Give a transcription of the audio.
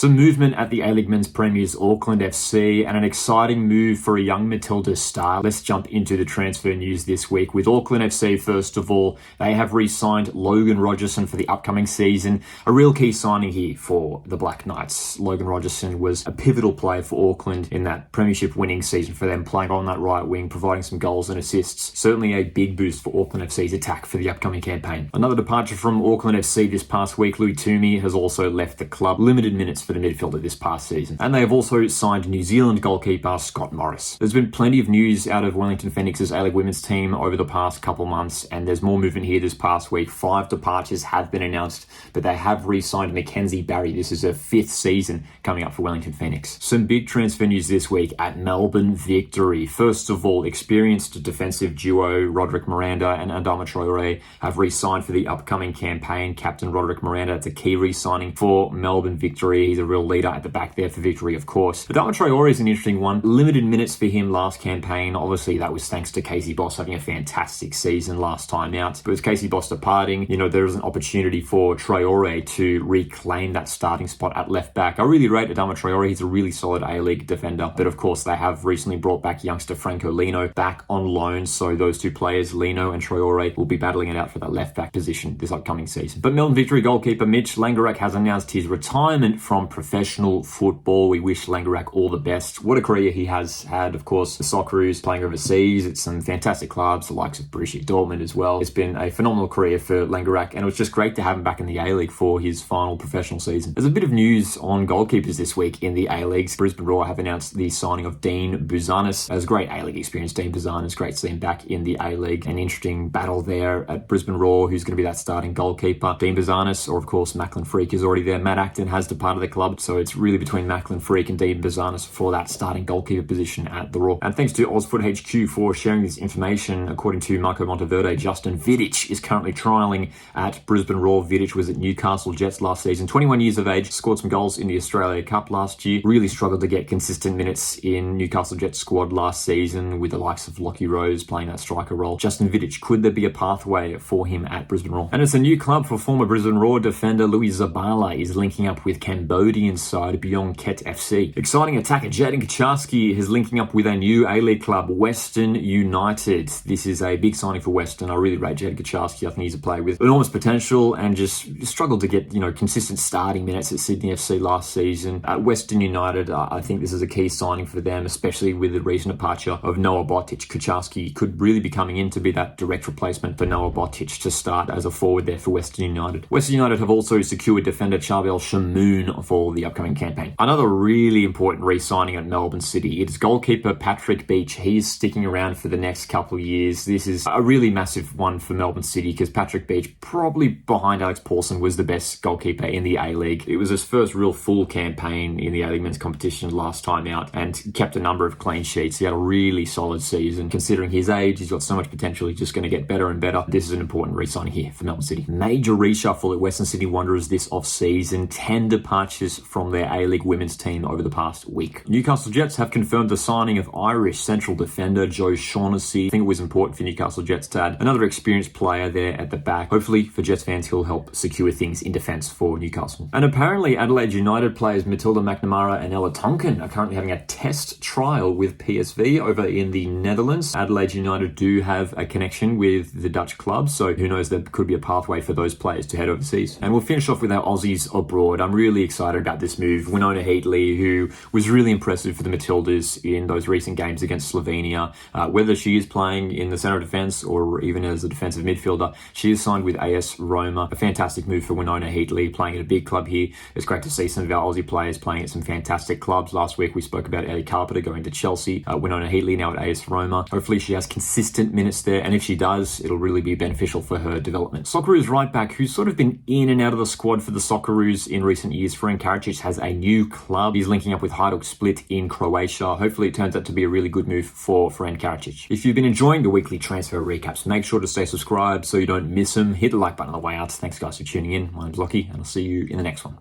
Some movement at the A-League Men's Premiers Auckland FC and an exciting move for a young Matildas star. Let's jump into the transfer news this week. With Auckland FC, first of all, they have re-signed Logan Rogerson for the upcoming season. A real key signing here for the Black Knights. Logan Rogerson was a pivotal player for Auckland in that premiership winning season for them, playing on that right wing, providing some goals and assists. Certainly a big boost for Auckland FC's attack for the upcoming campaign. Another departure from Auckland FC this past week. Louis Toomey has also left the club. Limited minutes for the midfielder this past season. And they have also signed New Zealand goalkeeper Scott Morris. There's been plenty of news out of Wellington Phoenix's A-League women's team over the past couple months, and there's more movement here this past week. 5 departures have been announced, but they have re-signed Mackenzie Barry. This is her 5th season coming up for Wellington Phoenix. Some big transfer news this week at Melbourne Victory. First of all, experienced defensive duo Roderick Miranda and Adama Traore have re-signed for the upcoming campaign. Captain Roderick Miranda, it's a key re-signing for Melbourne Victory. He's a real leader at the back there for Victory, of course. Adama Traore is an interesting one. Limited minutes for him last campaign. Obviously, that was thanks to Casey Boss having a fantastic season last time out. But with Casey Boss departing, there is an opportunity for Traore to reclaim that starting spot at left back. I really rate Adama Traore. He's a really solid A-League defender. But of course, they have recently brought back youngster Franco Lino back on loan. So those two players, Lino and Traore, will be battling it out for that left back position this upcoming season. But Melbourne Victory goalkeeper Mitch Langerak has announced his retirement from professional football. We wish Langerak all the best. What a career he has had. Of course, the Socceroos playing overseas. It's some fantastic clubs, the likes of Borussia Dortmund as well. It's been a phenomenal career for Langerak, and it was just great to have him back in the A-League for his final professional season. There's a bit of news on goalkeepers this week in the A-Leagues. Brisbane Roar have announced the signing of Dean Bouzanis. As great A-League experience, Dean Bouzanis, great to see him back in the A-League. An interesting battle there at Brisbane Roar. Who's going to be that starting goalkeeper? Dean Bouzanis, or of course Macklin Freak is already there. Matt Acton has departed the club, so it's really between Macklin Freak and Dean Bouzanis for that starting goalkeeper position at the Roar. And thanks to Ozfoot HQ for sharing this information. According to Marco Monteverde, Justin Vidic is currently trialling at Brisbane Roar. Vidic was at Newcastle Jets last season. 21 years of age, scored some goals in the Australia Cup last year. Really struggled to get consistent minutes in Newcastle Jets squad last season with the likes of Lockie Rose playing that striker role. Justin Vidic, could there be a pathway for him at Brisbane Roar? And it's a new club for former Brisbane Roar defender Louis Zabala is linking up with Cambodian side Byongket FC. Exciting attacker Jaden Kacharski is linking up with a new A-League club, Western United. This is a big signing for Western. I really rate Jaden Kacharski. I think he's a player with enormous potential and just struggled to get, consistent starting minutes at Sydney FC last season. At Western United, I think this is a key signing for them, especially with the recent departure of Noah Botic. Kacharski could really be coming in to be that direct replacement for Noah Botic to start as a forward there for Western United. Western United have also secured defender Charbel Shamoon for the upcoming campaign. Another really important re-signing at Melbourne City. It is goalkeeper Patrick Beach. He's sticking around for the next couple of years. This is a really massive one for Melbourne City because Patrick Beach, probably behind Alex Paulson, was the best goalkeeper in the A-League. It was his first real full campaign in the A-League men's competition last time out and kept a number of clean sheets. He had a really solid season. Considering his age, he's got so much potential. He's just going to get better and better. This is an important re-signing here for Melbourne City. Major reshuffle at Western Sydney Wanderers this off-season. 10 departures from their A-League women's team over the past week. Newcastle Jets have confirmed the signing of Irish central defender Joe Shaughnessy. I think it was important for Newcastle Jets to add another experienced player there at the back. Hopefully for Jets fans, he'll help secure things in defence for Newcastle. And apparently Adelaide United players Matilda McNamara and Ella Tonkin are currently having a test trial with PSV over in the Netherlands. Adelaide United do have a connection with the Dutch club, so who knows, there could be a pathway for those players to head overseas. And we'll finish off with our Aussies Abroad. I'm really excited about this move. Winona Heatley, who was really impressive for the Matildas in those recent games against Slovenia. Whether she is playing in the centre of defence or even as a defensive midfielder, she is signed with AS Roma. A fantastic move for Winona Heatley, playing at a big club here. It's great to see some of our Aussie players playing at some fantastic clubs. Last week we spoke about Ellie Carpenter going to Chelsea. Winona Heatley now at AS Roma. Hopefully she has consistent minutes there, and if she does, it'll really be beneficial for her development. Socceroos right back, who's sort of been in and out of the squad for the Socceroos in recent years, Fran Karacic has a new club. He's linking up with Hajduk Split in Croatia. Hopefully it turns out to be a really good move for Fran Karacic. If you've been enjoying the weekly transfer recaps, make sure to stay subscribed so you don't miss them. Hit the like button on the way out. Thanks guys for tuning in. My name's Lockie, and I'll see you in the next one.